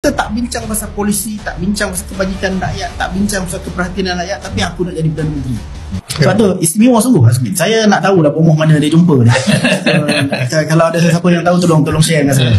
Kita tak bincang pasal polisi, tak bincang pasal kebajikan rakyat, tak bincang pasal keperhatian rakyat, tapi aku nak jadi Perdana Menteri. Sebab tu istimewa sungguh Azmin. Saya nak tahu lah pomoh mana dia jumpa dia. Kalau ada siapa yang tahu, tolong share dengan saya.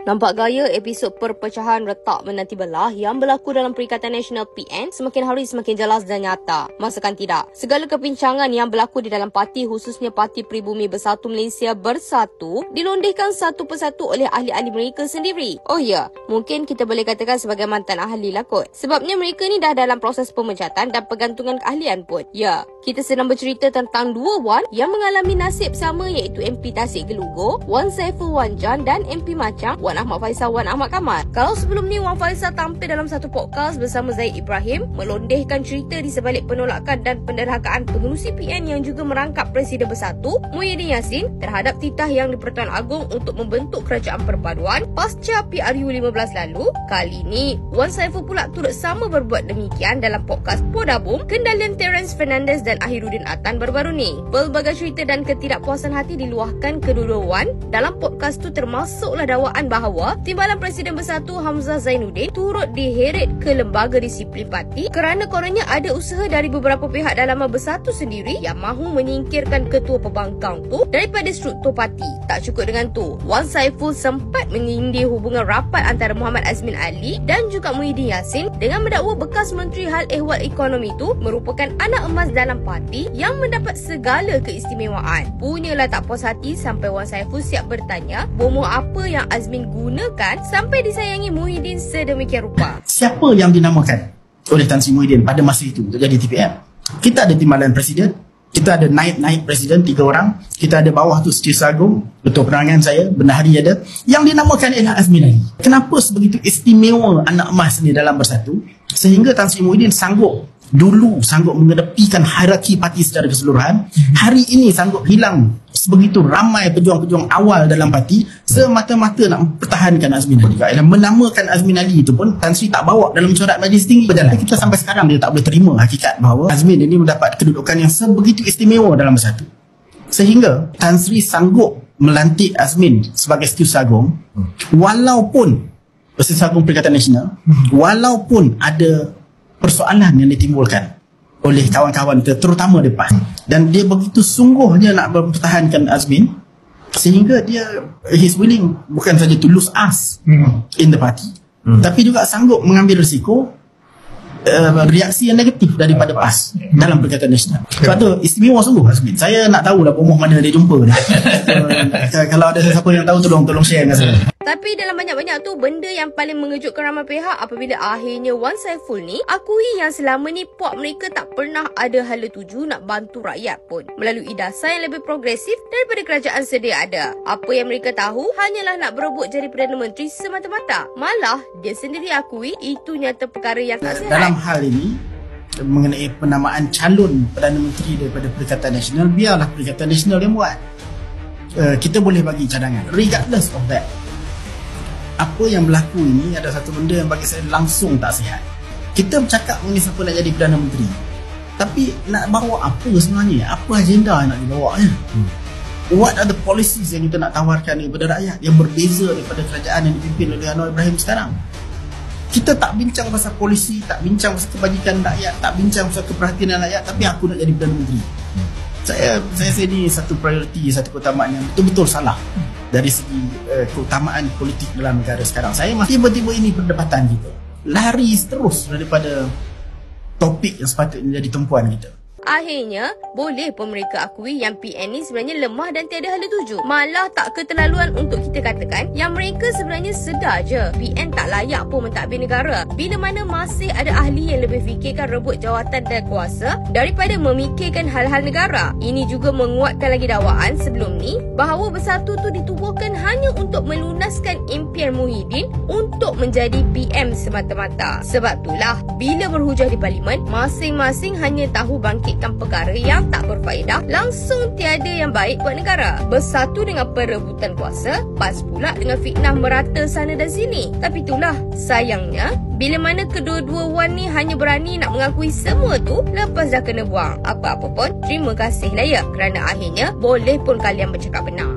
Nampak gaya episod perpecahan retak menanti belah yang berlaku dalam Perikatan Nasional PN semakin hari semakin jelas dan nyata. Masakan tidak, segala kepincangan yang berlaku di dalam parti, khususnya Parti Pribumi Bersatu Malaysia Bersatu, dilondehkan satu persatu oleh ahli-ahli mereka sendiri. Oh ya, mungkin kita boleh katakan sebagai mantan ahli lah kot. Sebabnya mereka ni dah dalam proses pemecatan dan pergantungan keahlian pun. Ya, kita sedang bercerita tentang dua Wan yang mengalami nasib sama, iaitu MP Tasik Gelugur, Wan Saiful Wan Jan, dan MP Macang, Wan Ahmad Faisal, Wan Ahmad Kamal. Kalau sebelum ni Wan Faisal tampil dalam satu podcast bersama Zaid Ibrahim melondehkan cerita di sebalik penolakan dan penderhakaan pengerusi PN yang juga merangkap Presiden Bersatu Muhyiddin Yassin terhadap titah yang di-Pertuan Agong untuk membentuk kerajaan perpaduan pasca PRU 15 lalu, kali ni Wan Saiful pula turut sama berbuat demikian dalam podcast Podabum kendalian Terence Fernandez dan Ahiruddin Atan baru-baru ni. Pelbagai cerita dan ketidakpuasan hati diluahkan kedua-dua Wan dalam podcast tu, termasuklah dakwaan bahawa Timbalan Presiden Bersatu Hamzah Zainuddin turut diheret ke lembaga disiplin parti kerana kononnya ada usaha dari beberapa pihak dalaman Bersatu sendiri yang mahu menyingkirkan ketua pembangkang tu daripada struktur parti. Tak cukup dengan tu, Wan Saiful sempat menyindir hubungan rapat antara Muhammad Azmin Ali dan juga Muhyiddin Yassin dengan mendakwa bekas Menteri Hal Ehwal Ekonomi tu merupakan anak emas dalam parti yang mendapat segala keistimewaan. Punyalah tak puas hati sampai Wan Saiful siap bertanya bomoh apa yang Azmin gunakan sampai disayangi Muhyiddin sedemikian rupa. Siapa yang dinamakan oleh Tan Sri Muhyiddin pada masa itu untuk jadi TPM? Kita ada Timbalan Presiden, kita ada naib Presiden 3 orang, kita ada bawah tu Setiausaha Agong, Ketua Penerangan saya, Bendahari ada, yang dinamakan ialah Azmin Ali. Kenapa sebegitu istimewa anak emas ni dalam Bersatu sehingga Tan Sri Muhyiddin sanggup mengedepikan hierarki parti secara keseluruhan, hari ini sanggup hilang sebegitu ramai pejuang-pejuang awal dalam parti semata-mata nak mempertahankan Azmin Ali. Dan menamakan Azmin Ali itu pun Tan Sri tak bawa dalam mesyuarat Majlis Tinggi berjalan. Kita sampai sekarang dia tak boleh terima hakikat bahawa Azmin ini mendapat kedudukan yang sebegitu istimewa dalam Bersatu, sehingga Tan Sri sanggup melantik Azmin sebagai Setiausaha Agong walaupun Setiausaha Agong Perikatan Nasional, walaupun ada persoalan yang ditimbulkan oleh kawan-kawan kita, terutama di PAS, dan dia begitu sungguhnya nak mempertahankan Azmin sehingga dia he's willing bukan saja to lose us in the party, tapi juga sanggup mengambil risiko reaksi yang negatif daripada PAS dalam Perikatan Nasional. Sebab tu istimewa sungguh Azmin. Saya nak tahu lah pomoh mana dia jumpa dia. Kalau ada siapa yang tahu, tolong share dengan saya. Tapi dalam banyak-banyak tu, benda yang paling mengejutkan ramai pihak apabila akhirnya Wan Saiful ni akui yang selama ni puak mereka tak pernah ada hala tuju nak bantu rakyat pun melalui dasar yang lebih progresif daripada kerajaan sedia ada. Apa yang mereka tahu hanyalah nak berebut jadi Perdana Menteri semata-mata. Malah dia sendiri akui itu nyata perkara yang tak sihat. Dalam hal ini mengenai penamaan calon Perdana Menteri daripada Perikatan Nasional, biarlah Perikatan Nasional yang buat. Kita boleh bagi cadangan. Regardless of that, apa yang berlaku ini ada satu benda yang bagi saya langsung tak sihat. Kita bercakap mengenai siapa nak jadi Perdana Menteri, tapi nak bawa apa sebenarnya? Apa agenda yang nak dibawanya? What are the policies yang kita nak tawarkan kepada rakyat yang berbeza daripada kerajaan yang dipimpin oleh Anwar Ibrahim sekarang? Kita tak bincang pasal polisi, tak bincang pasal kebajikan rakyat, tak bincang pasal keperhatian rakyat, tapi aku nak jadi Perdana Menteri. Saya ini satu prioriti, satu keutamaan yang betul-betul salah dari segi keutamaan politik dalam negara sekarang. Saya masih tiba-tiba ini perdebatan kita lari terus daripada topik yang sepatutnya jadi tumpuan kita. Akhirnya, boleh pun mereka akui yang PN ni sebenarnya lemah dan tiada hala tuju. Malah tak keterlaluan untuk kita katakan yang mereka sebenarnya sedar je PN tak layak pun mentadbir negara, bila mana masih ada ahli yang lebih fikirkan rebut jawatan dan kuasa daripada memikirkan hal-hal negara. Ini juga menguatkan lagi dakwaan sebelum ni bahawa Bersatu tu ditubuhkan hanya untuk melunaskan impian Muhyiddin untuk menjadi PM semata-mata. Sebab itulah bila berhujah di Parlimen, masing-masing hanya tahu bangkit perkara yang tak berfaedah, langsung tiada yang baik buat negara. Bersatu dengan perebutan kuasa, PAS pula dengan fitnah merata sana dan sini. Tapi itulah sayangnya, bila mana kedua-dua Wan ni hanya berani nak mengakui semua tu lepas dah kena buang. Apa-apa pun, terima kasih lah ya, kerana akhirnya boleh pun kalian bercakap benar.